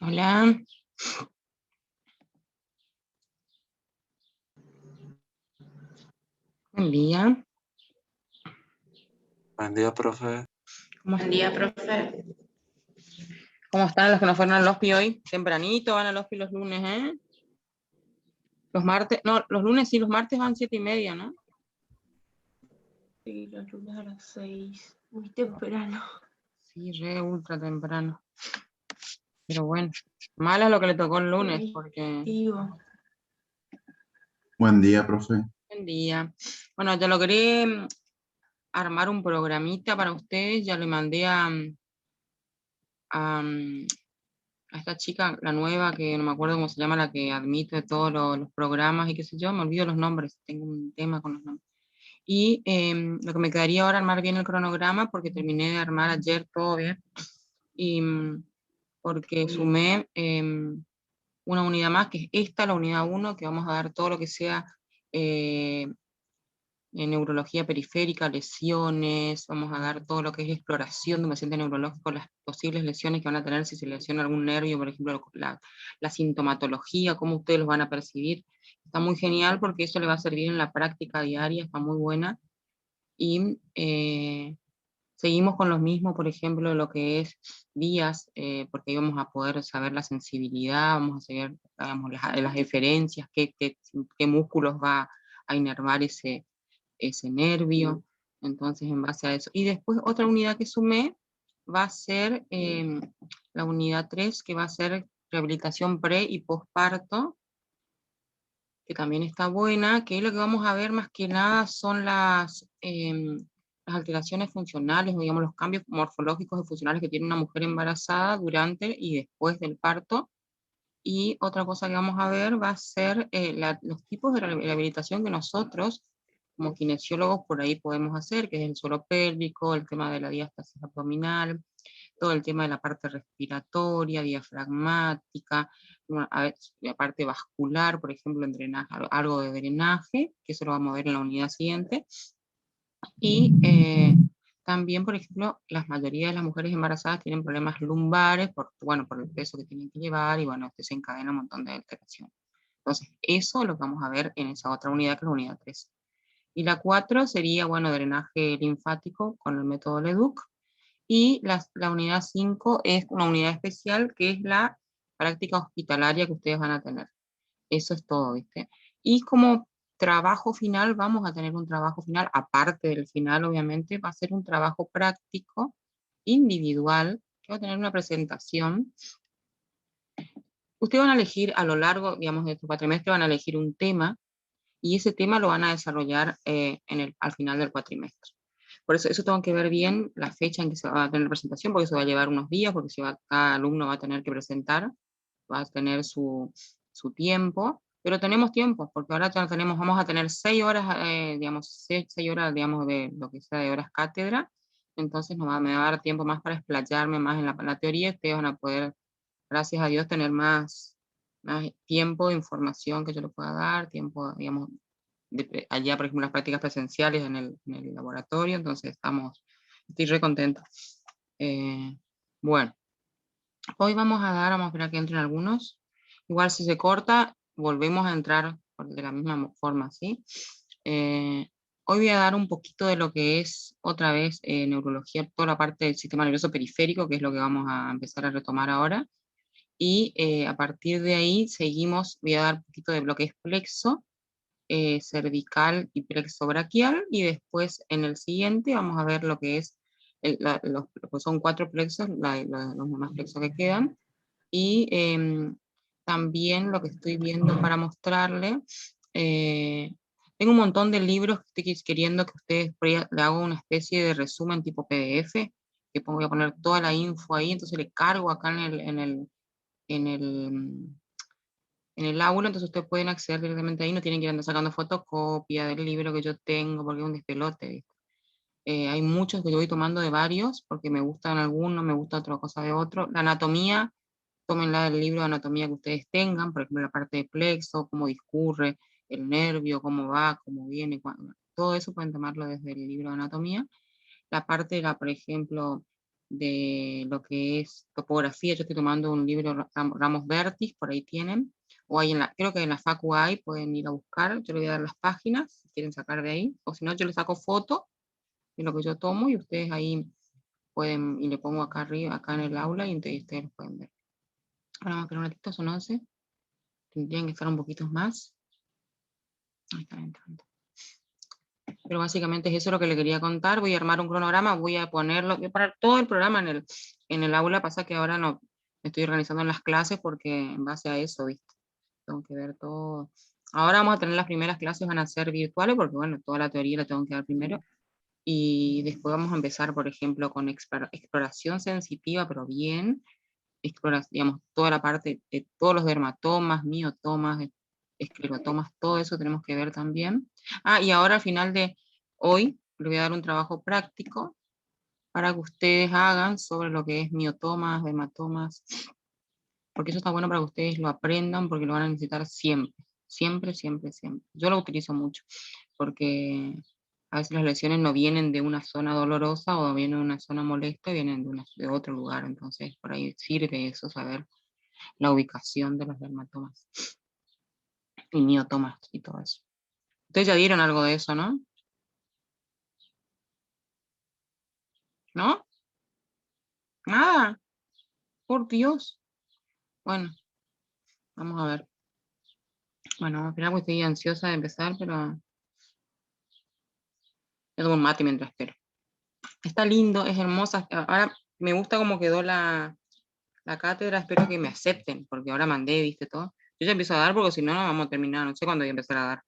Hola, buen día. Buen día, profe. Buen día, profe. ¿Cómo están los que no fueron al hospi hoy? Tempranito van al hospi los lunes, ¿eh? Los martes, no, los lunes sí, los martes van 7:30, ¿no? Sí, los lunes a las 6, muy temprano. Sí, re ultra temprano. Pero bueno, mala lo que le tocó el lunes, porque... Digo, Buen día, profe. Buen día. Bueno, ya logré armar un programita para ustedes, ya le mandé a, a esta chica, la nueva, que no me acuerdo cómo se llama, la que admite todos los programas y qué sé yo, me olvido los nombres, tengo un tema con los nombres. Y lo que me quedaría ahora armar bien el cronograma, porque terminé de armar ayer todo bien, y porque sumé una unidad más, que es esta, la unidad 1, que vamos a dar todo lo que sea en neurología periférica, lesiones, vamos a dar todo lo que es exploración de un paciente neurológico, las posibles lesiones que van a tener si se lesiona algún nervio, por ejemplo, la sintomatología, cómo ustedes los van a percibir. Está muy genial porque eso le va a servir en la práctica diaria, está muy buena. Y seguimos con lo mismo, por ejemplo, lo que es vías, porque ahí vamos a poder saber la sensibilidad, vamos a saber, digamos, las diferencias, qué músculos va a inervar ese nervio. Entonces, en base a eso. Y después otra unidad que sumé va a ser la unidad 3, que va a ser rehabilitación pre y posparto, que también está buena, que lo que vamos a ver más que nada son las alteraciones funcionales, o digamos los cambios morfológicos y funcionales que tiene una mujer embarazada durante y después del parto. Y otra cosa que vamos a ver va a ser los tipos de rehabilitación que nosotros, como kinesiólogos, por ahí podemos hacer, que es el suelo pélvico, el tema de la diástasis abdominal, todo el tema de la parte respiratoria, diafragmática, la parte vascular, por ejemplo, en drenaje, algo de drenaje, que eso lo vamos a ver en la unidad siguiente. Y también, por ejemplo, la mayoría de las mujeres embarazadas tienen problemas lumbares, por el peso que tienen que llevar, y bueno, esto se encadena un montón de alteraciones. Entonces, eso es lo que vamos a ver en esa otra unidad, que es la unidad 3. Y la 4 sería, bueno, drenaje linfático con el método LEDUC. Y la unidad 5 es una unidad especial, que es la práctica hospitalaria que ustedes van a tener. Eso es todo, ¿viste? Y como trabajo final, vamos a tener un trabajo final, aparte del final, obviamente, va a ser un trabajo práctico, individual, que va a tener una presentación. Ustedes van a elegir a lo largo, digamos, de tu cuatrimestre, van a elegir un tema, y ese tema lo van a desarrollar al final del cuatrimestre. Por eso tengo que ver bien la fecha en que se va a tener la presentación, porque eso va a llevar unos días, porque cada alumno va a tener que presentar, va a tener su tiempo, pero tenemos tiempo, porque ahora ya tenemos, vamos a tener 6 horas, digamos, 6 horas, digamos, de lo que sea de horas cátedra, entonces me va a dar tiempo más para explayarme más en la teoría, ustedes van a poder, gracias a Dios, tener más tiempo de información que yo les pueda dar, tiempo, digamos, allá, por ejemplo, las prácticas presenciales en el laboratorio, entonces estoy re contenta. Bueno, hoy vamos a esperar que entren algunos. Igual si se corta, volvemos a entrar de la misma forma, ¿sí? Hoy voy a dar un poquito de lo que es, otra vez, neurología, toda la parte del sistema nervioso periférico, que es lo que vamos a empezar a retomar ahora. Y a partir de ahí seguimos, voy a dar un poquito de lo que es plexo, cervical y plexo braquial, y después en el siguiente vamos a ver lo que es, pues son 4 plexos, los demás plexos que quedan, y también lo que estoy viendo para mostrarle, tengo un montón de libros que estoy queriendo que ustedes, le hago una especie de resumen tipo PDF, que voy a poner toda la info ahí, entonces le cargo acá en el en el aula, entonces ustedes pueden acceder directamente ahí, no tienen que ir andar sacando fotocopia del libro que yo tengo, porque es un despelote, ¿viste? Hay muchos que yo voy tomando de varios, porque me gustan algunos, me gusta otra cosa de otro. La anatomía, tómenla del libro de anatomía que ustedes tengan, por ejemplo, la parte de plexo, cómo discurre el nervio, cómo va, cómo viene, todo eso pueden tomarlo desde el libro de anatomía. La parte de por ejemplo, de lo que es topografía. Yo estoy tomando un libro Ramos Vertis, por ahí tienen, o hay creo que en la Facu hay, pueden ir a buscar, yo les voy a dar las páginas, si quieren sacar de ahí, o si no yo les saco foto de lo que yo tomo y ustedes ahí pueden, y le pongo acá arriba, acá en el aula, y entonces ustedes lo pueden ver. Ahora vamos a esperar un ratito, son 11, tendrían que estar un poquito más. Ahí están entrando. Pero básicamente es eso lo que le quería contar. Voy a armar un cronograma, voy a ponerlo, voy a poner todo el programa en el aula. Pasa que ahora no me estoy organizando en las clases porque en base a eso, ¿viste? Tengo que ver todo. Ahora vamos a tener las primeras clases, van a ser virtuales porque, bueno, toda la teoría la tengo que dar primero. Y después vamos a empezar, por ejemplo, con exploración sensitiva, pero bien. Digamos, toda la parte de todos los dermatomas, miotomas, esclerotomas, todo eso tenemos que ver también. Ah, y ahora al final de hoy le voy a dar un trabajo práctico para que ustedes hagan sobre lo que es miotomas, dermatomas, porque eso está bueno para que ustedes lo aprendan, porque lo van a necesitar siempre, siempre, siempre, siempre. Yo lo utilizo mucho, porque a veces las lesiones no vienen de una zona dolorosa o vienen de una zona molesta, vienen de otro lugar, entonces por ahí sirve eso, saber la ubicación de los dermatomas y miotomas y todo eso. Ustedes ya dieron algo de eso, ¿no? ¿No? Nada, por Dios. Bueno, vamos a ver. Bueno, al final estoy ansiosa de empezar, pero es un mate mientras espero. Está lindo, es hermosa. Ahora me gusta cómo quedó la cátedra, espero que me acepten, porque ahora mandé, viste todo. Yo ya empiezo a dar porque si no, no vamos a terminar, no sé cuándo voy a empezar a dar.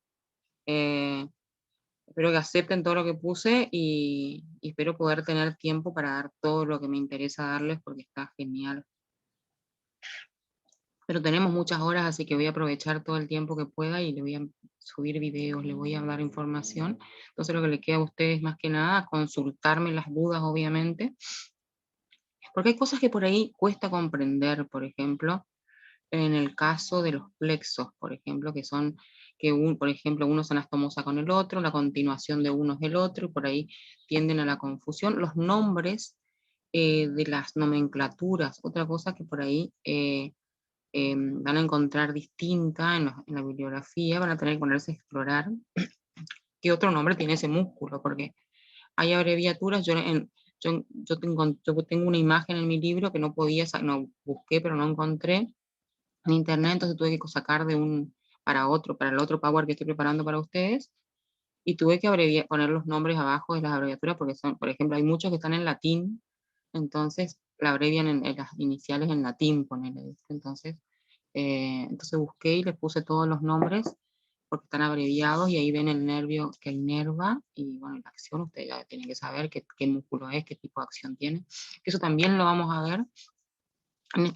Espero que acepten todo lo que puse y espero poder tener tiempo para dar todo lo que me interesa darles porque está genial. Pero tenemos muchas horas, así que voy a aprovechar todo el tiempo que pueda y le voy a subir videos, le voy a dar información. Entonces lo que le queda a ustedes más que nada, consultarme las dudas, obviamente, porque hay cosas que por ahí cuesta comprender, por ejemplo, en el caso de los plexos, por ejemplo, que son, por ejemplo, uno se anastomosa con el otro, la continuación de uno es el otro, y por ahí tienden a la confusión. Los nombres de las nomenclaturas, otra cosa que por ahí van a encontrar distinta en la bibliografía, van a tener que ponerse a explorar qué otro nombre tiene ese músculo, porque hay abreviaturas, yo tengo una imagen en mi libro que no podía, no busqué, pero no encontré en internet, entonces tuve que sacar de un para otro, para el otro Power que estoy preparando para ustedes, y tuve que poner los nombres abajo de las abreviaturas, porque son, por ejemplo, hay muchos que están en latín, entonces la abrevian en las iniciales en latín, ponele, ¿viste? Entonces busqué y les puse todos los nombres, porque están abreviados, y ahí ven el nervio que inerva, y bueno, la acción, ustedes ya tienen que saber qué músculo es, qué tipo de acción tiene. Eso también lo vamos a ver en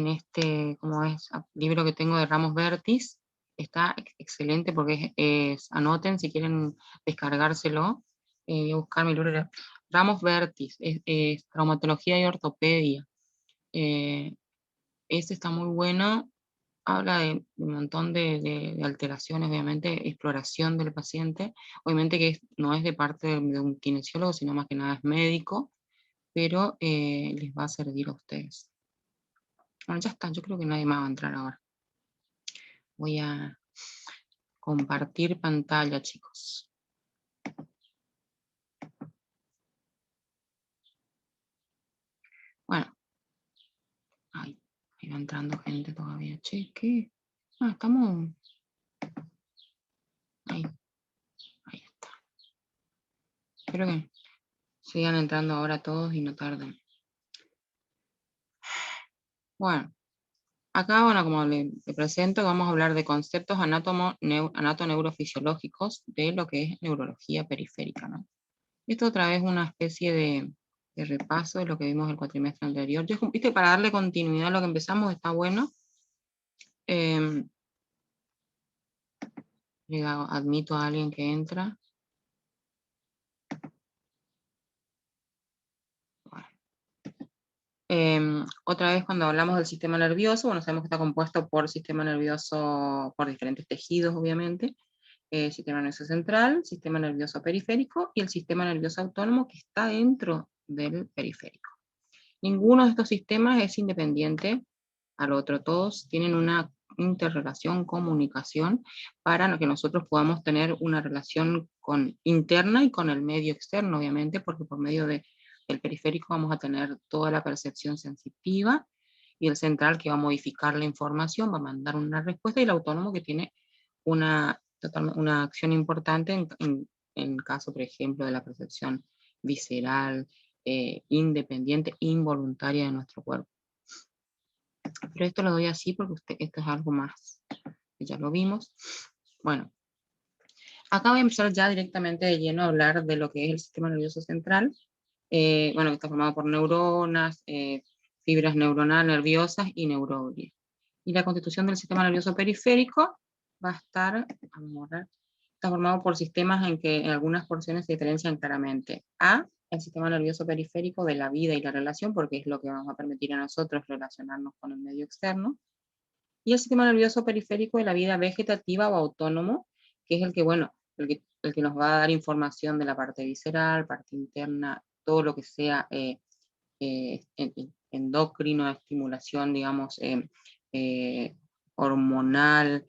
este como es, libro que tengo de Ramos Vertis. Está excelente porque anoten si quieren descargárselo. Voy a buscar mi libro. Ramos Vertis, es traumatología y ortopedia. Este está muy bueno. Habla de un montón de alteraciones, obviamente, exploración del paciente. Obviamente que no es de parte de un kinesiólogo, sino más que nada es médico, pero les va a servir a ustedes. Bueno, ya está, yo creo que nadie más va a entrar ahora. Voy a compartir pantalla, chicos. Bueno, ahí va entrando gente todavía. Che, ¿qué? Ah, estamos... Ahí está. Espero que sigan entrando ahora todos y no tarden. Bueno, acá, bueno, como le presento, vamos a hablar de conceptos anato-neurofisiológicos de lo que es neurología periférica, ¿no? Esto otra vez una especie de repaso de lo que vimos el cuatrimestre anterior. Viste, para darle continuidad a lo que empezamos está bueno. Admito a alguien que entra. Bueno. Otra vez cuando hablamos del sistema nervioso, bueno, sabemos que está compuesto por sistema nervioso, por diferentes tejidos, obviamente. Sistema nervioso central, sistema nervioso periférico y el sistema nervioso autónomo que está dentro del periférico. Ninguno de estos sistemas es independiente al otro, todos tienen una interrelación, comunicación, para que nosotros podamos tener una relación interna y con el medio externo, obviamente, porque por medio del periférico vamos a tener toda la percepción sensitiva, y el central que va a modificar la información, va a mandar una respuesta, y el autónomo que tiene una acción importante en caso, por ejemplo, de la percepción visceral, independiente, involuntaria de nuestro cuerpo. Pero esto lo doy así porque esto es algo más, que ya lo vimos. Bueno, acá voy a empezar ya directamente de lleno a hablar de lo que es el sistema nervioso central. Bueno, que está formado por neuronas, fibras neuronales, nerviosas y neuroglia. Y la constitución del sistema nervioso periférico va a estar, vamos a ver, está formado por sistemas en que en algunas porciones se diferencian claramente. El sistema nervioso periférico de la vida y la relación, porque es lo que nos va a permitir a nosotros relacionarnos con el medio externo. Y el sistema nervioso periférico de la vida vegetativa o autónomo, que es el que, bueno, el que nos va a dar información de la parte visceral, parte interna, todo lo que sea endocrino, estimulación, digamos, hormonal,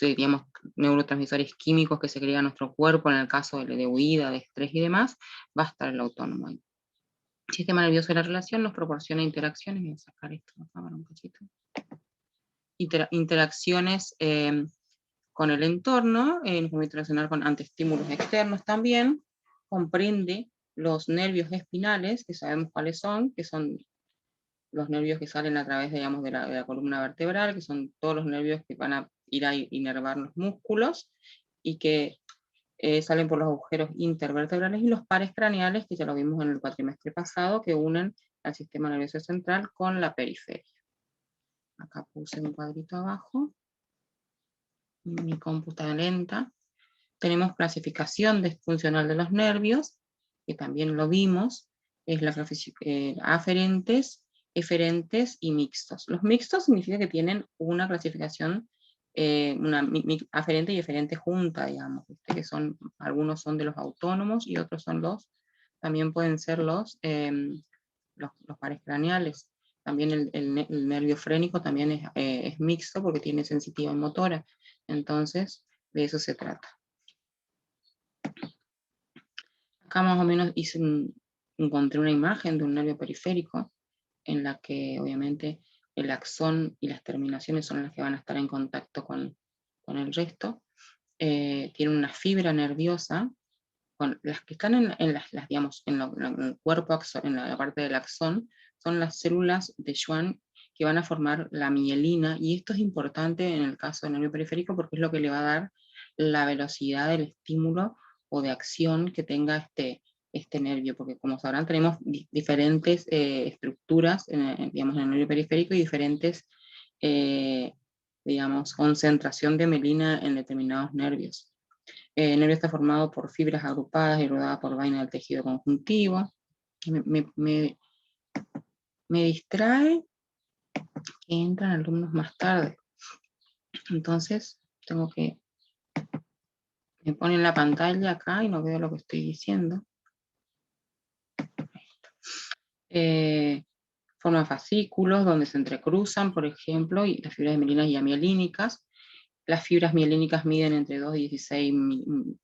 digamos, neurotransmisores químicos que se crean en nuestro cuerpo, en el caso de huida, de estrés y demás, va a estar el autónomo ahí. El sistema nervioso de la relación nos proporciona interacciones, voy a sacar esto de la cámara un poquito. Interacciones con el entorno, nos permite relacionar ante estímulos externos también, comprende los nervios espinales, que sabemos cuáles son, que son los nervios que salen a través, digamos, de la columna vertebral, que son todos los nervios que van a ir a inervar los músculos, y que salen por los agujeros intervertebrales, y los pares craneales, que ya lo vimos en el cuatrimestre pasado, que unen al sistema nervioso central con la periferia. Acá puse un cuadrito abajo, mi compu está lenta. Tenemos clasificación funcional de los nervios, que también lo vimos, es la aferentes, eferentes y mixtos. Los mixtos significa que tienen una clasificación, una aferente y eferente junta, digamos, que algunos son de los autónomos y otros son también pueden ser los pares craneales. También el nervio frénico también es mixto porque tiene sensitiva y motora. Entonces, de eso se trata. Acá más o menos encontré una imagen de un nervio periférico en la que obviamente el axón y las terminaciones son las que van a estar en contacto con el resto. Tiene una fibra nerviosa, con las que están digamos, en el cuerpo, en la parte del axón, son las células de Schwann que van a formar la mielina, y esto es importante en el caso del nervio periférico porque es lo que le va a dar la velocidad del estímulo o de acción que tenga este nervio, porque como sabrán tenemos diferentes estructuras digamos, en el nervio periférico, y diferentes digamos, concentración de mielina en determinados nervios. El nervio está formado por fibras agrupadas y rodeadas por vaina del tejido conjuntivo. Me distrae que entran alumnos más tarde. Entonces, me ponen la pantalla acá y no veo lo que estoy diciendo. Forma fascículos donde se entrecruzan, por ejemplo, y las fibras mielinas y amielínicas. Las fibras mielínicas miden entre 2 y 16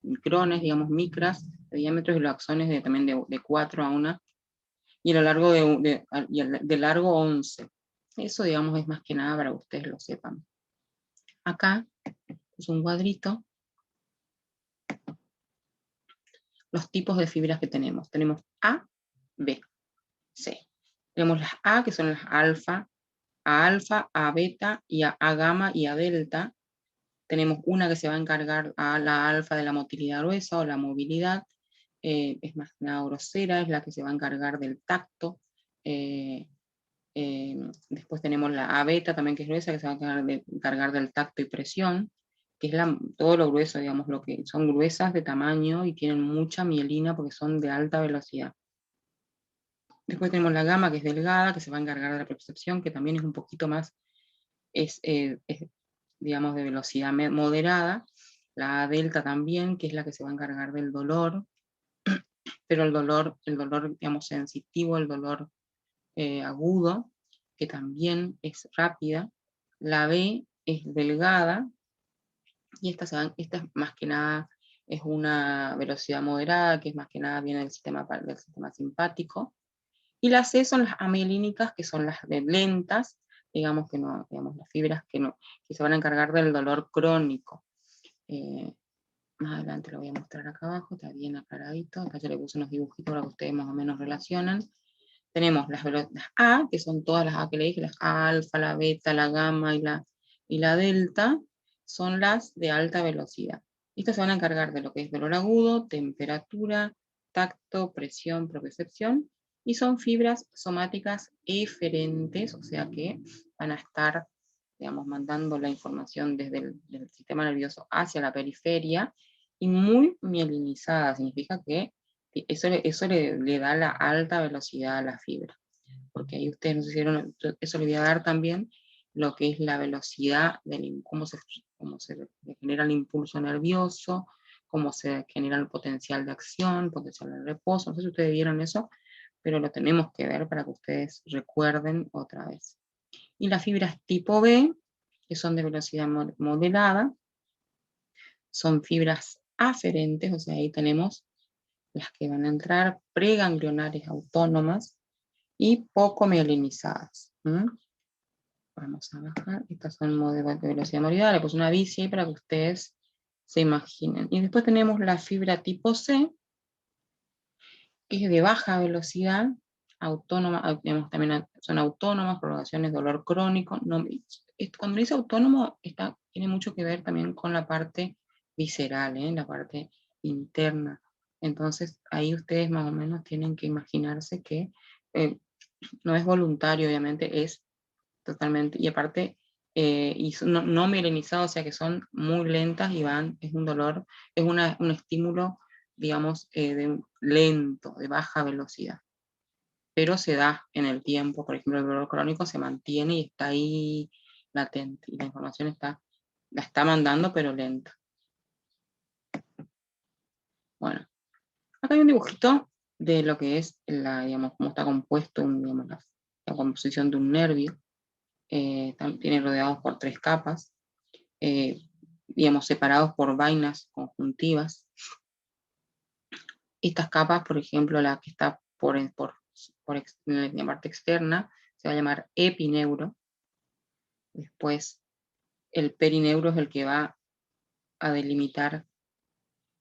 micrones, digamos, micras de diámetro, y los axones también de 4 a 1, y a lo largo de largo 11. Eso, digamos, es más que nada para que ustedes lo sepan. Acá es un cuadrito. Los tipos de fibras que tenemos. Tenemos A, B, C. Tenemos las A, que son las alfa, A beta, y A gamma y A delta. Tenemos una que se va a encargar a la alfa de la motilidad gruesa o la movilidad. Es más que nada grosera, es la que se va a encargar del tacto. Después tenemos la A beta también, que es gruesa, que se va a encargar del tacto y presión, que es todo lo grueso, digamos, lo que son gruesas de tamaño y tienen mucha mielina porque son de alta velocidad. Después tenemos la gamma, que es delgada, que se va a encargar de la percepción, que también es un poquito más, digamos, de velocidad moderada. La A delta también, que es la que se va a encargar del dolor. pero el dolor, digamos, sensitivo, el dolor agudo, que también es rápida. La B es delgada, y esta más que nada es una velocidad moderada, que es más que nada viene del sistema simpático. Y las C son las amielínicas, que son las de lentas, digamos que no, digamos las fibras que se van a encargar del dolor crónico. Más adelante lo voy a mostrar acá abajo, está bien aclaradito. Acá yo le puse unos dibujitos para que ustedes más o menos relacionan. Tenemos las A, que son todas las A que le dije, las A alfa, la beta, la gamma y la delta, son las de alta velocidad. Estas se van a encargar de lo que es dolor agudo, temperatura, tacto, presión, propiocepción, y son fibras somáticas eferentes, o sea que van a estar, digamos, mandando la información desde el sistema nervioso hacia la periferia, y muy mielinizada, significa que eso le da la alta velocidad a la fibra, porque ahí ustedes nos hicieron, eso le voy a dar también lo que es la velocidad, cómo se genera el impulso nervioso, cómo se genera el potencial de acción, potencial de reposo. No sé si ustedes vieron eso, pero lo tenemos que ver para que ustedes recuerden otra vez. Y las fibras tipo B, que son de velocidad moderada, son fibras aferentes, o sea, ahí tenemos las que van a entrar preganglionares autónomas y poco mielinizadas. Vamos a bajar, estas son de velocidad moderada, le puse una bici ahí para que ustedes se imaginen. Y después tenemos la fibra tipo C, que es de baja velocidad, autónoma, digamos, también son autónomas, prolongaciones, dolor crónico. Cuando dice autónomo, tiene mucho que ver también con la parte visceral, la parte interna. Entonces, ahí ustedes más o menos tienen que imaginarse que no es voluntario, obviamente, es totalmente, y aparte, y no mielinizados, o sea que son muy lentas y es un dolor, es un estímulo, digamos, lento, de baja velocidad, pero se da en el tiempo. Por ejemplo, el dolor crónico se mantiene y está ahí latente, y la información la está mandando, pero lenta. Bueno, acá hay un dibujito de lo que es, digamos, cómo está compuesto, digamos, la composición de un nervio. Tiene rodeados por 3 capas, digamos, separados por vainas conjuntivas. Estas capas, por ejemplo, la que está en la parte externa, se va a llamar epineuro. Después, el perineuro es el que va a delimitar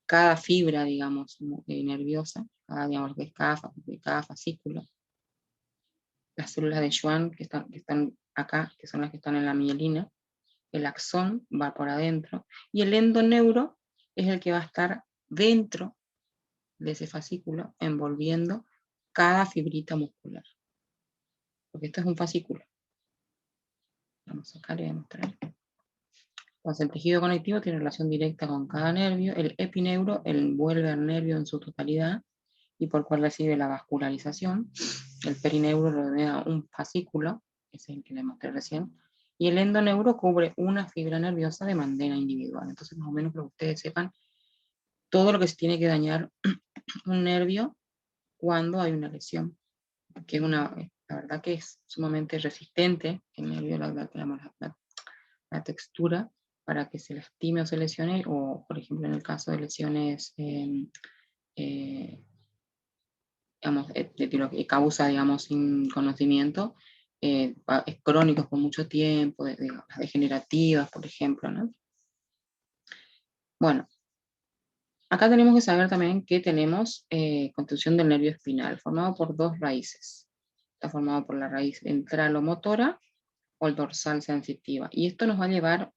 cada fibra, digamos, nerviosa, digamos, que es cada fascículo. Las células de Schwann que están acá, que son las que están en la mielina. El axón va por adentro, y el endoneuro es el que va a estar dentro de ese fascículo, envolviendo cada fibrita muscular. Porque esto es un fascículo. Vamos acá, le voy a mostrar. Entonces, el tejido conectivo tiene relación directa con cada nervio. El epineuro envuelve al nervio en su totalidad, y por cual recibe la vascularización. El perineuro rodea un fascículo, ese es el que le mostré recién, y el endoneuro cubre una fibra nerviosa de manera individual. Entonces, más o menos, para que ustedes sepan todo lo que se tiene que dañar un nervio cuando hay una lesión, que es la verdad que es sumamente resistente el nervio, la textura, para que se lastime o se lesione, o por ejemplo en el caso de lesiones digamos, que causa, digamos, sin conocimiento, es crónicos por mucho tiempo, las degenerativas, por ejemplo, ¿no? Bueno, acá tenemos que saber también que tenemos constitución del nervio espinal, formado por 2 raíces. Está formado por la raíz ventralomotora o el dorsal sensitiva. Y esto nos va a llevar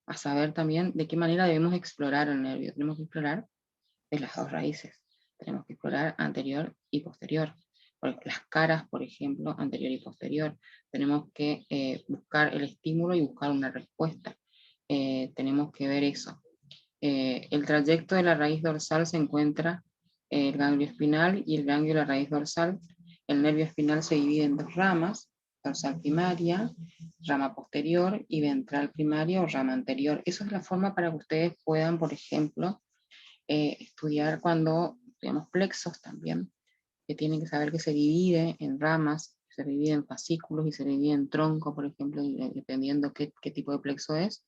a saber también de qué manera debemos explorar el nervio. Tenemos que explorar de las 2 raíces. Tenemos que explorar anterior y posterior. Las caras, por ejemplo, anterior y posterior. Tenemos que buscar el estímulo y buscar una respuesta. Tenemos que ver eso. El trayecto de la raíz dorsal se encuentra el ganglio espinal y el ganglio de la raíz dorsal. El nervio espinal se divide en 2 ramas, dorsal primaria, rama posterior, y ventral primaria o rama anterior. Esa es la forma para que ustedes puedan, por ejemplo, estudiar cuando estudiamos plexos también, que tienen que saber que se divide en ramas, se divide en fascículos y se divide en tronco, por ejemplo, dependiendo qué tipo de plexo es,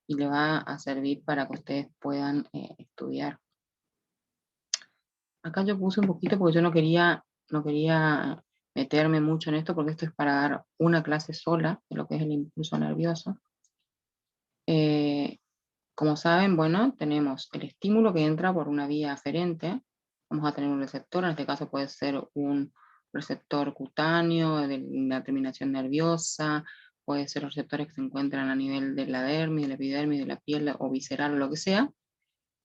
y le va a servir para que ustedes puedan estudiar. Acá yo puse un poquito porque yo no quería meterme mucho en esto, porque esto es para dar una clase sola de lo que es el impulso nervioso. Como saben, bueno, tenemos el estímulo que entra por una vía aferente. Vamos a tener un receptor, en este caso puede ser un receptor cutáneo de la terminación nerviosa, puede ser receptores que se encuentran a nivel de la dermis, de la epidermis, de la piel o visceral o lo que sea.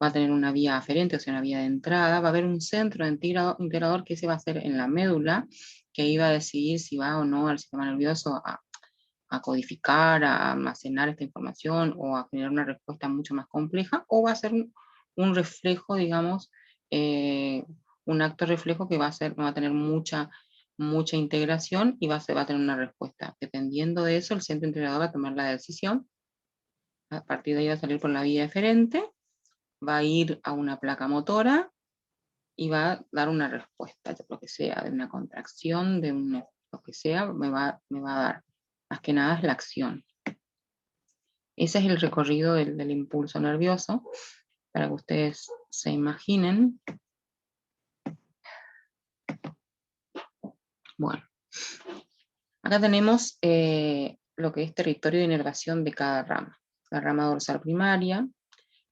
Va a tener una vía aferente, o sea, una vía de entrada. Va a haber un centro integrador que se va a hacer en la médula, que iba a decidir si va o no al sistema nervioso a codificar, a almacenar esta información o a generar una respuesta mucho más compleja, o va a ser un reflejo, digamos, un acto reflejo que va a tener mucha integración y va a tener una respuesta. Dependiendo de eso, el centro integrador va a tomar la decisión. A partir de ahí va a salir por la vía deferente, va a ir a una placa motora y va a dar una respuesta, lo que sea, de una contracción, lo que sea, me va a dar. Más que nada es la acción. Ese es el recorrido del impulso nervioso, para que ustedes se imaginen. Bueno, acá tenemos lo que es territorio de inervación de cada rama. La rama dorsal primaria,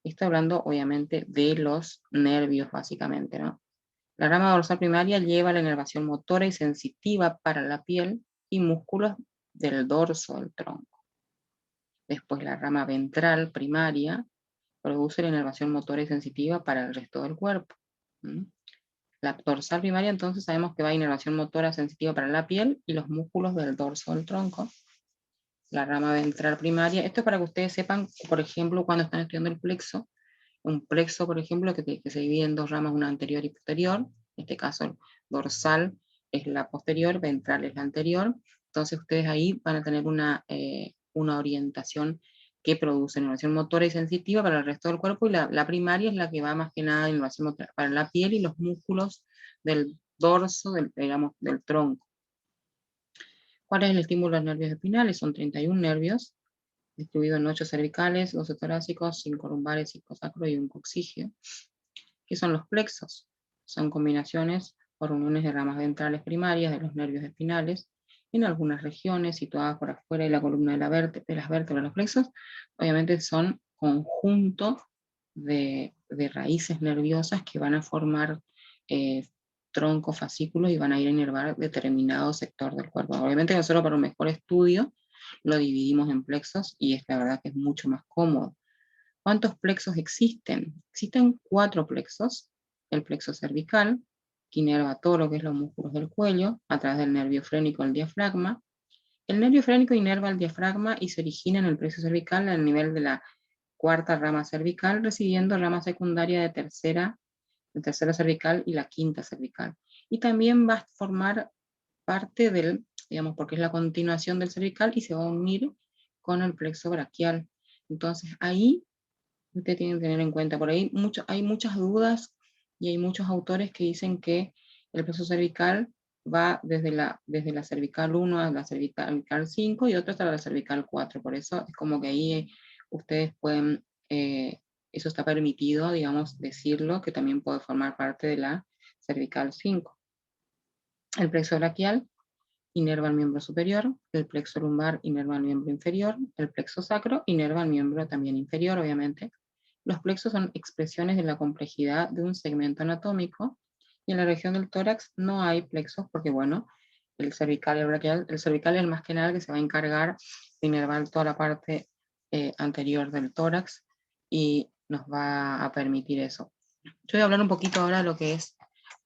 está hablando obviamente de los nervios básicamente, ¿no? La rama dorsal primaria lleva la inervación motora y sensitiva para la piel y músculos del dorso del tronco. Después la rama ventral primaria produce la inervación motora y sensitiva para el resto del cuerpo. La dorsal primaria entonces sabemos que va a inervación motora sensitiva para la piel y los músculos del dorso del tronco. La rama ventral primaria, esto es para que ustedes sepan, por ejemplo, cuando están estudiando el plexo, un plexo, por ejemplo, que se divide en dos ramas, una anterior y posterior. En este caso, dorsal es la posterior, ventral es la anterior. Entonces ustedes ahí van a tener una orientación que produce inervación motora y sensitiva para el resto del cuerpo, y la primaria es la que va más que nada en inervación motora para la piel y los músculos del dorso, digamos, del tronco. ¿Cuál es el estímulo de los nervios espinales? Son 31 nervios, distribuidos en 8 cervicales, 12 torácicos, 5 lumbares, 5 sacro y un coccígeo. ¿Qué son los plexos? Son combinaciones o reuniones de ramas ventrales primarias de los nervios espinales en algunas regiones situadas por afuera de la columna de las vértebras. Los plexos obviamente son conjunto de raíces nerviosas que van a formar troncos, fascículos y van a ir a inervar determinado sector del cuerpo. Obviamente nosotros para un mejor estudio lo dividimos en plexos y la verdad que es mucho más cómodo. ¿Cuántos plexos existen? Existen 4 plexos. El plexo cervical, que inerva todo lo que es los músculos del cuello, a través del nervio frénico del diafragma. El nervio frénico inerva el diafragma y se origina en el plexo cervical al nivel de la 4ª rama cervical, recibiendo rama secundaria de tercera cervical y la 5ª cervical. Y también va a formar parte del, digamos, porque es la continuación del cervical y se va a unir con el plexo braquial. Entonces ahí usted tiene que tener en cuenta, por ahí hay muchas dudas y hay muchos autores que dicen que el plexo cervical va desde la cervical 1 a la cervical 5 y otro hasta la cervical 4. Por eso es como que ahí ustedes pueden, eso está permitido, digamos, decirlo, que también puede formar parte de la cervical 5. El plexo braquial inerva el miembro superior, el plexo lumbar inerva el miembro inferior, el plexo sacro inerva el miembro también inferior, obviamente. Los plexos son expresiones de la complejidad de un segmento anatómico, y en la región del tórax no hay plexos porque, bueno, el cervical y el braquial, el cervical es el más que nada que se va a encargar de inervar toda la parte anterior del tórax y nos va a permitir eso. Yo voy a hablar un poquito ahora de lo que es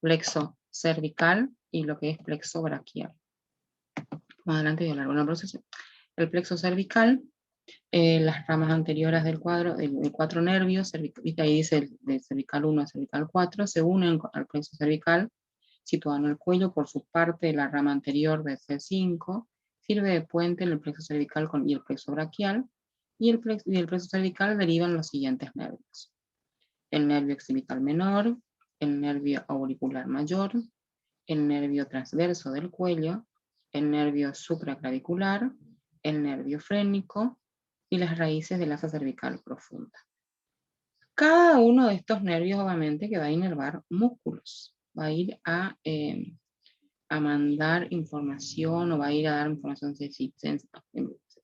plexo cervical y lo que es plexo braquial. Más adelante voy a hablar. Bueno, el plexo cervical, las ramas anteriores del cuadro, de 4 nervios, ahí dice de cervical 1 a cervical 4, se unen al plexo cervical, situado en el cuello por su parte de la rama anterior de C5, sirve de puente en el plexo cervical y el plexo braquial, y del plexo cervical derivan los siguientes nervios. El nervio occipital menor, el nervio auricular mayor, el nervio transverso del cuello, el nervio supraclavicular, el nervio frénico y las raíces del asa cervical profunda. Cada uno de estos nervios, obviamente, que va a inervar músculos, va a ir a mandar información o va a ir a dar información,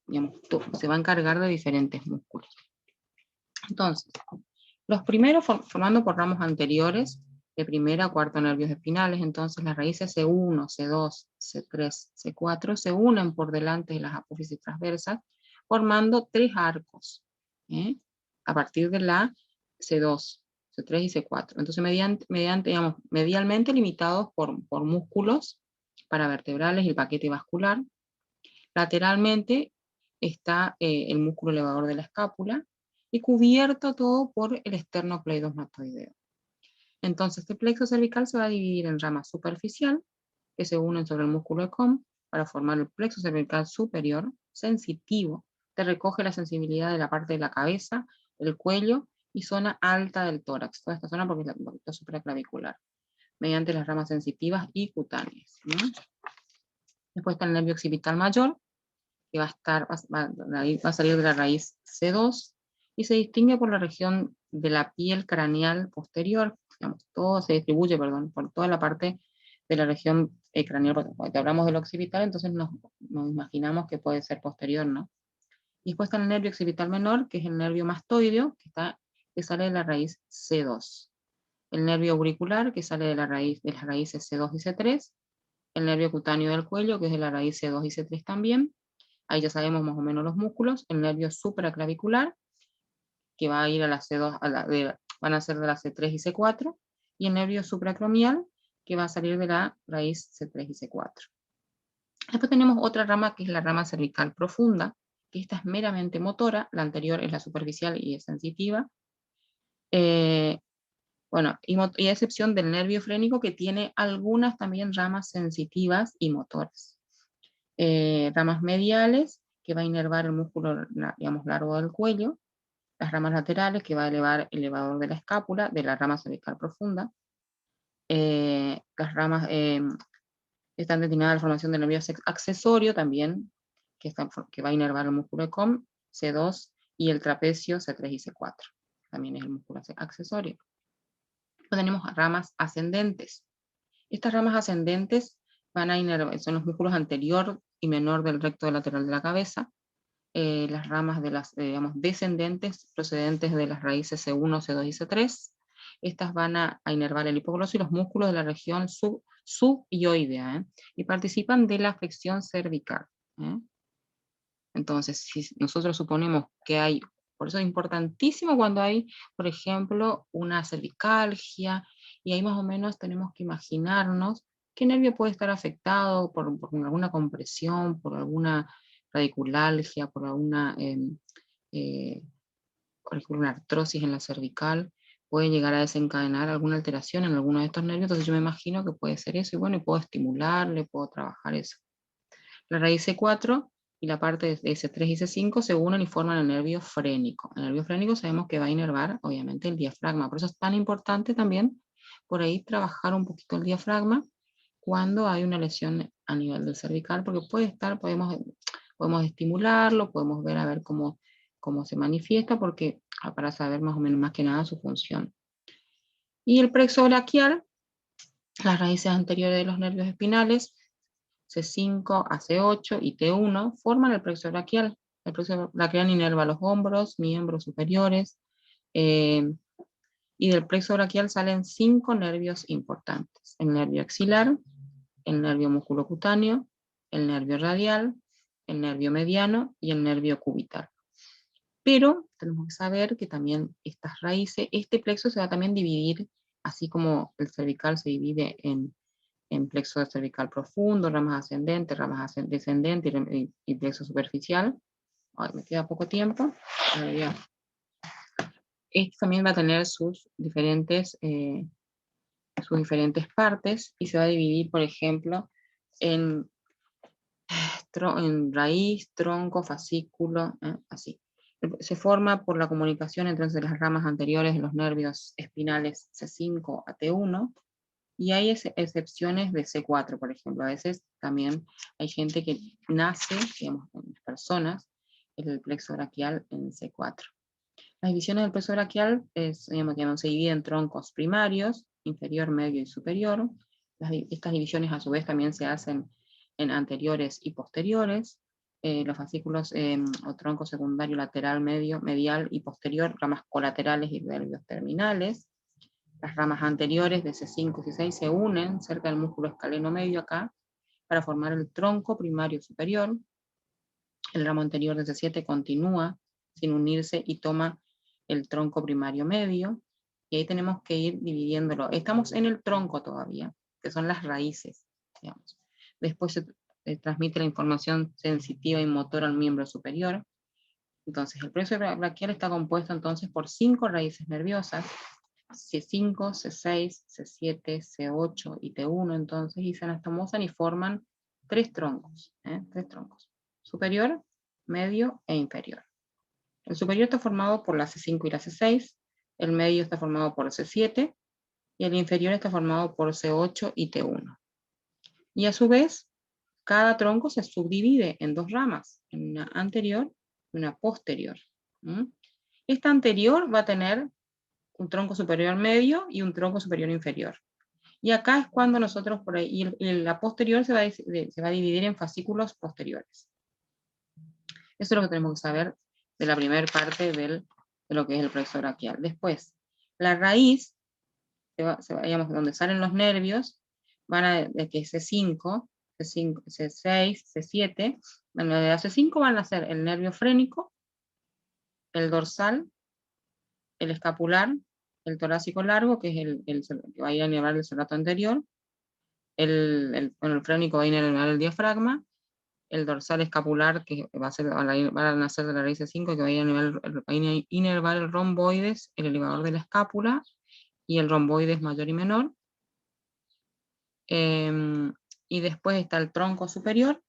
digamos, se va a encargar de diferentes músculos. Entonces, los primeros formando por ramos anteriores, de primera a cuarto nervios espinales, entonces las raíces C1, C2, C3, C4 se unen por delante de las apófisis transversas, formando 3 arcos, a partir de la C2, C3 y C4. Entonces, digamos, medialmente limitados por músculos paravertebrales y el paquete vascular. Lateralmente está el músculo elevador de la escápula y cubierto todo por el esternocleidomatoideo. Entonces, este plexo cervical se va a dividir en rama superficial, que se unen sobre el músculo ECOM para formar el plexo cervical superior, sensitivo, que recoge la sensibilidad de la parte de la cabeza, el cuello y zona alta del tórax. Toda esta zona porque es la supraclavicular, mediante las ramas sensitivas y cutáneas, ¿no? Después está el nervio occipital mayor, que va a salir de la raíz C2 y se distingue por la región de la piel craneal posterior, digamos, todo se distribuye, perdón, por toda la parte de la región craneal. Cuando hablamos del occipital, entonces nos imaginamos que puede ser posterior, ¿no? Y después está el nervio occipital menor, que es el nervio mastoideo, que sale de la raíz C2. El nervio auricular, que sale de las raíces C2 y C3. El nervio cutáneo del cuello, que es de la raíz C2 y C3 también. Ahí ya sabemos más o menos los músculos. El nervio supraclavicular, que va a ir a la C2, van a ser de la C3 y C4. Y el nervio supracromial, que va a salir de la raíz C3 y C4. Después tenemos otra rama, que es la rama cervical profunda, que esta es meramente motora. La anterior es la superficial y es sensitiva. Bueno, y a excepción del nervio frénico, que tiene algunas también ramas sensitivas y motoras. Ramas mediales, que va a inervar el músculo, digamos, largo del cuello. Las ramas laterales, que va a elevar el elevador de la escápula, de la rama cervical profunda. Las ramas están destinadas a la formación del nervio accesorio también, que va a inervar el músculo ECOM, C2, y el trapecio, C3 y C4. También es el músculo accesorio. Después tenemos ramas ascendentes. Estas ramas ascendentes van a inervar, son los músculos anterior y menor del recto lateral de la cabeza. Las ramas de las, digamos, descendentes, procedentes de las raíces C1, C2 y C3. Estas van a inervar el hipoglosio y los músculos de la región subioidea, y participan de la flexión cervical. Entonces, si nosotros suponemos que hay, por eso es importantísimo cuando hay, por ejemplo, una cervicalgia, y ahí más o menos tenemos que imaginarnos qué nervio puede estar afectado por alguna compresión, por alguna radiculalgia, por alguna, por ejemplo, una artrosis en la cervical, puede llegar a desencadenar alguna alteración en alguno de estos nervios. Entonces yo me imagino que puede ser eso, y bueno, y puedo estimularle, puedo trabajar eso. La raíz C4 y la parte de C3 y C5 se unen y forman el nervio frénico. El nervio frénico sabemos que va a inervar, obviamente, el diafragma. Por eso es tan importante también, por ahí, trabajar un poquito el diafragma cuando hay una lesión a nivel del cervical, porque puede estar, podemos estimularlo, podemos ver a ver cómo se manifiesta, porque para saber más o menos, más que nada, su función. Y el plexo braquial, las raíces anteriores de los nervios espinales, C5 a C8 y T1, forman el plexo braquial. El plexo braquial inerva los hombros, miembros superiores, y del plexo braquial salen 5 nervios importantes: el nervio axilar, el nervio musculocutáneo, el nervio radial, el nervio mediano y el nervio cubital. Pero tenemos que saber que también estas raíces, este plexo se va a también dividir, así como el cervical se divide en plexo cervical profundo, ramas ascendentes, ramas descendentes y plexo superficial. Ay, me queda poco tiempo. Este también va a tener sus diferentes partes, y se va a dividir, por ejemplo, en raíz, tronco, fascículo, así. Se forma por la comunicación entonces de las ramas anteriores de los nervios espinales C5 a T1, y hay excepciones de C4, por ejemplo. A veces también hay gente que nace, digamos, en personas, el plexo braquial en C4. Las divisiones del plexo braquial digamos, se dividen en troncos primarios, inferior, medio y superior. Estas divisiones a su vez también se hacen en anteriores y posteriores. Los fascículos o tronco secundario, lateral, medio, medial y posterior, ramas colaterales y nervios terminales. Las ramas anteriores de C5 y C6 se unen cerca del músculo escaleno medio acá para formar el tronco primario superior. El ramo anterior de C7 continúa sin unirse y toma el tronco primario medio, y ahí tenemos que ir dividiéndolo. Estamos en el tronco todavía, que son las raíces, digamos. Después se transmite la información sensitiva y motora al miembro superior. Entonces, el plexo braquial está compuesto entonces por 5 raíces nerviosas, C5, C6, C7, C8 y T1, entonces, y se anastomosan y forman 3 troncos, 3 troncos, superior, medio e inferior. El superior está formado por la C5 y la C6, el medio está formado por C7, y el inferior está formado por C8 y T1. Y a su vez, cada tronco se subdivide en 2 ramas, una anterior y una posterior. Esta anterior va a tener un tronco superior medio y un tronco superior inferior. Y acá es cuando nosotros por ahí, y la posterior se va a dividir en fascículos posteriores. Eso es lo que tenemos que saber de la primera parte de lo que es el plexo braquial. Después, la raíz, digamos, donde salen los nervios, van a, de que C5, C6, C7, bueno, de la C5 van a ser el nervio frénico, el dorsal, el escapular, el torácico largo, que es el que va a ir a inervar el serrato anterior, el frénico va a inervar el diafragma, el dorsal escapular, que va a nacer de la raíz C5, que va a inervar el romboides, el elevador de la escápula, y el romboides mayor y menor. Y después está el tronco superior,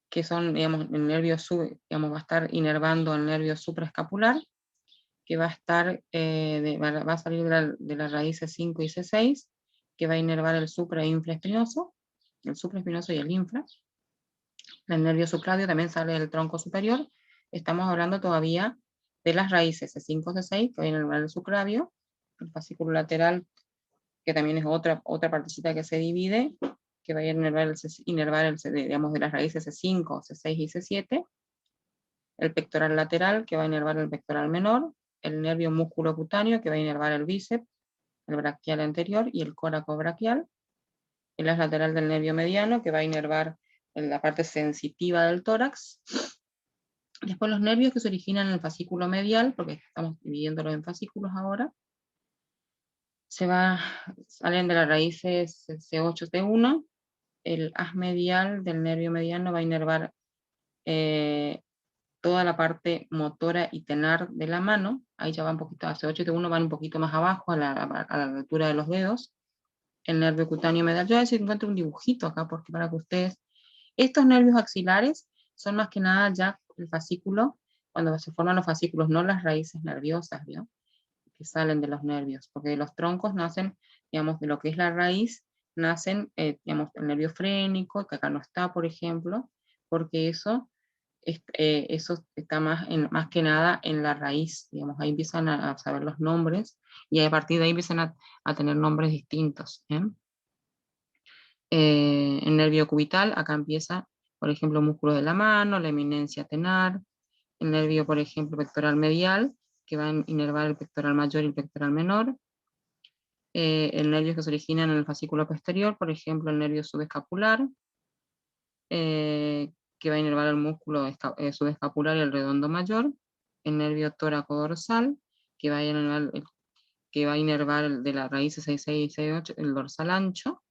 que son, digamos, el nervio va a estar inervando el nervio supraescapular, que va a estar, va a salir de la raíz C5 y C6, que va a inervar el supra e infraespinoso, el supraespinoso y el infra. El nervio subclavio también sale del tronco superior. Estamos hablando todavía de las raíces C5, C6, que va a inervar el subclavio, el fascículo lateral, que también es otra partecita que se divide, que va a inervar digamos, de las raíces C5, C6 y C7, el pectoral lateral, que va a inervar el pectoral menor, el nervio músculo cutáneo, que va a inervar el bíceps, el braquial anterior y el córaco braquial, el as lateral del nervio mediano, que va a inervar la parte sensitiva del tórax. Después los nervios que se originan en el fascículo medial, porque estamos dividiéndolo en fascículos ahora, salen de las raíces C8, T1, el haz medial del nervio mediano va a inervar toda la parte motora y tenar de la mano. Ahí ya va un poquito, a C8 y T1 van un poquito más abajo, a la altura de los dedos. El nervio cutáneo medial, yo voy a decir que encuentro un dibujito acá, porque para que ustedes, estos nervios axilares son más que nada ya el fascículo, cuando se forman los fascículos, no las raíces nerviosas, ¿vio? Que salen de los nervios, porque de los troncos nacen, digamos, de lo que es la raíz, nacen, digamos, el nervio frénico, que acá no está, por ejemplo, porque eso está más que nada en la raíz, digamos, ahí empiezan a saber los nombres, y a partir de ahí empiezan a tener nombres distintos. El nervio cubital, acá empieza, por ejemplo, músculo de la mano, la eminencia tenar, el nervio, por ejemplo, pectoral medial, que va a inervar el pectoral mayor y el pectoral menor. El nervio que se origina en el fascículo posterior, por ejemplo, el nervio subescapular, que va a inervar el músculo subescapular y el redondo mayor. El nervio tóraco dorsal, que va a inervar de la raíz 6, 6, 6, 8, el dorsal ancho.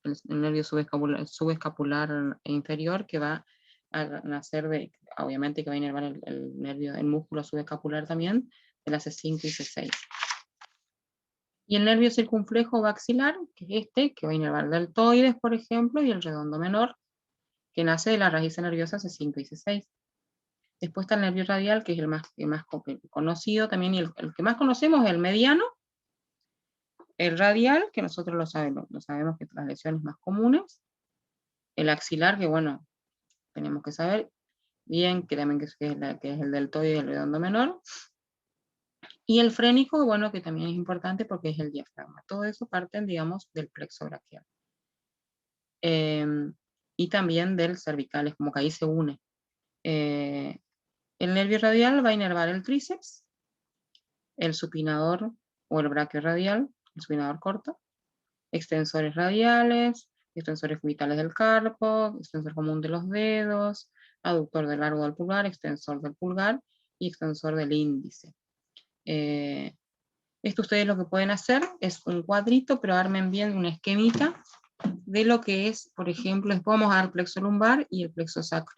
El nervio subescapular e inferior, que va a nacer obviamente que va a inervar el músculo subescapular también, de la C5 y C6. Y el nervio circunflejo axilar, que es que va a inervar el deltoides, por ejemplo, y el redondo menor, que nace de la raíz nerviosa C5 y C6. Después está el nervio radial, que es el más conocido también, y el que más conocemos es el mediano. El radial, que nosotros lo sabemos que es las lesiones más comunes. El axilar, que bueno, tenemos que saber bien, que también que es el deltoide y el redondo menor. Y el frénico, bueno, que también es importante porque es el diafragma. Todo eso parten, digamos, del plexo braquial. Y también del cervical, es como que ahí se une. El nervio radial va a inervar el tríceps, el supinador o el braquio radial, el supinador corto, extensores radiales, extensores cubitales del carpo, extensor común de los dedos, aductor del largo del pulgar, extensor del pulgar y extensor del índice. Esto ustedes lo que pueden hacer es un cuadrito, pero armen bien una esquemita de lo que es, por ejemplo, les vamos a dar el plexo lumbar y el plexo sacro.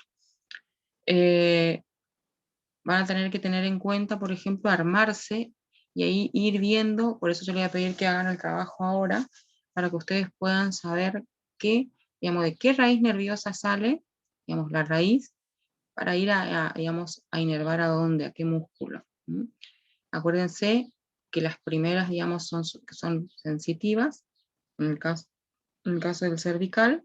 Van a tener que tener en cuenta, por ejemplo, armarse y ahí ir viendo, por eso yo les voy a pedir que hagan el trabajo ahora, para que ustedes puedan saber qué, digamos, de qué raíz nerviosa sale, digamos, la raíz, para ir digamos, a inervar a dónde, a qué músculo. Acuérdense que las primeras, digamos, son sensitivas, en el caso del cervical,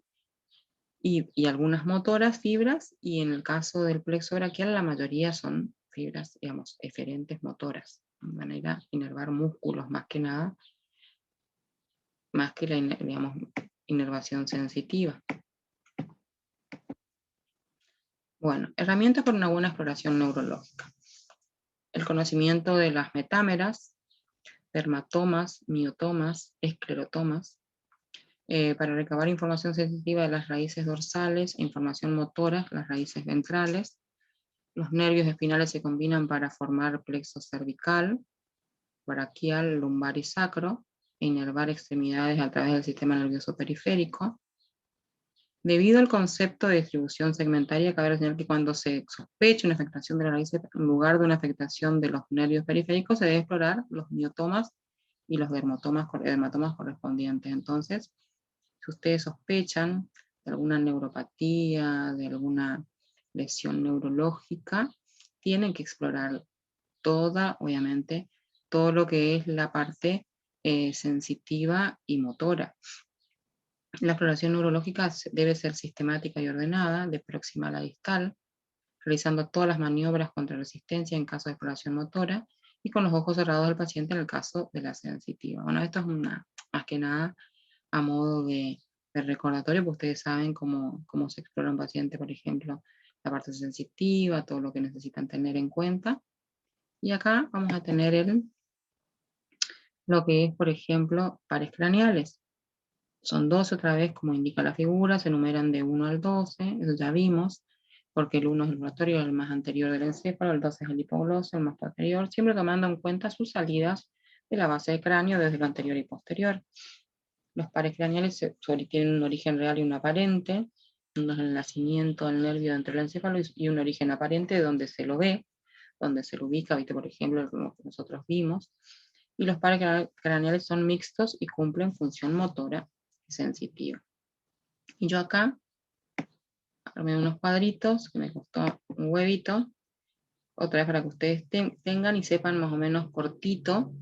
y algunas motoras, fibras, y en el caso del plexo braquial la mayoría son fibras, digamos, eferentes motoras. Van a ir a inervar músculos más que nada, más que la, digamos, inervación sensitiva. Bueno, herramientas para una buena exploración neurológica. El conocimiento de las metámeras, dermatomas, miotomas, esclerotomas, para recabar información sensitiva de las raíces dorsales e información motora, las raíces ventrales. Los nervios espinales se combinan para formar plexo cervical, braquial, lumbar y sacro, e inervar extremidades a través del sistema nervioso periférico. Debido al concepto de distribución segmentaria, cabe señalar que cuando se sospecha una afectación de la raíz, en lugar de una afectación de los nervios periféricos, se debe explorar los miotomas y los dermatomas correspondientes. Entonces, si ustedes sospechan de alguna neuropatía, de alguna lesión neurológica, tienen que explorar obviamente, todo lo que es la parte sensitiva y motora. La exploración neurológica debe ser sistemática y ordenada, de proximal a distal, realizando todas las maniobras contra resistencia en caso de exploración motora, y con los ojos cerrados del paciente en el caso de la sensitiva. Bueno, esto es más que nada a modo de recordatorio, porque ustedes saben cómo se explora un paciente, por ejemplo, la parte sensitiva, todo lo que necesitan tener en cuenta. Y acá vamos a tener lo que es, por ejemplo, pares craneales. Son 12 otra vez, como indica la figura, se enumeran de 1 al 12, eso ya vimos, porque el 1 es el rotatorio, el más anterior del encéfalo, el 12 es el hipogloso, el más posterior, siempre tomando en cuenta sus salidas de la base del cráneo desde lo anterior y posterior. Los pares craneales tienen un origen real y un aparente, uno es el nacimiento del nervio dentro del encéfalo y un origen aparente de donde se lo ve, donde se lo ubica, ¿viste? Por ejemplo, lo que nosotros vimos. Y los pares craneales son mixtos y cumplen función motora sensitiva. Y yo acá armé unos cuadritos que me costó un huevito, otra vez para que ustedes tengan y sepan más o menos cortito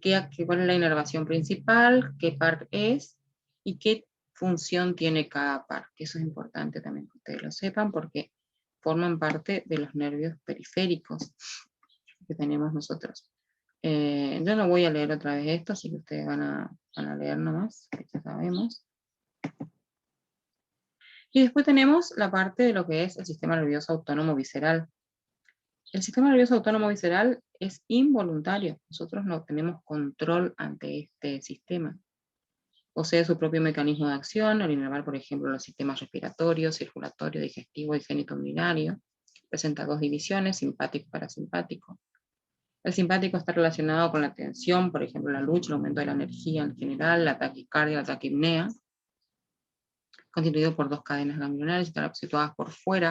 cuál es la inervación principal, qué par es y qué función tiene cada par, que eso es importante también que ustedes lo sepan porque forman parte de los nervios periféricos que tenemos nosotros. Yo no voy a leer otra vez esto, así que ustedes van a leer nomás, que ya sabemos. Y después tenemos la parte de lo que es el sistema nervioso autónomo visceral. El sistema nervioso autónomo visceral es involuntario. Nosotros no tenemos control ante este sistema. Posee su propio mecanismo de acción, al inervar, por ejemplo, los sistemas respiratorio, circulatorio, digestivo y genitourinario. Presenta dos divisiones, simpático y parasimpático. El simpático está relacionado con la tensión, por ejemplo, la lucha, el aumento de la energía en general, la taquicardia, la taquipnea, constituido por dos cadenas ganglionares, están situadas por fuera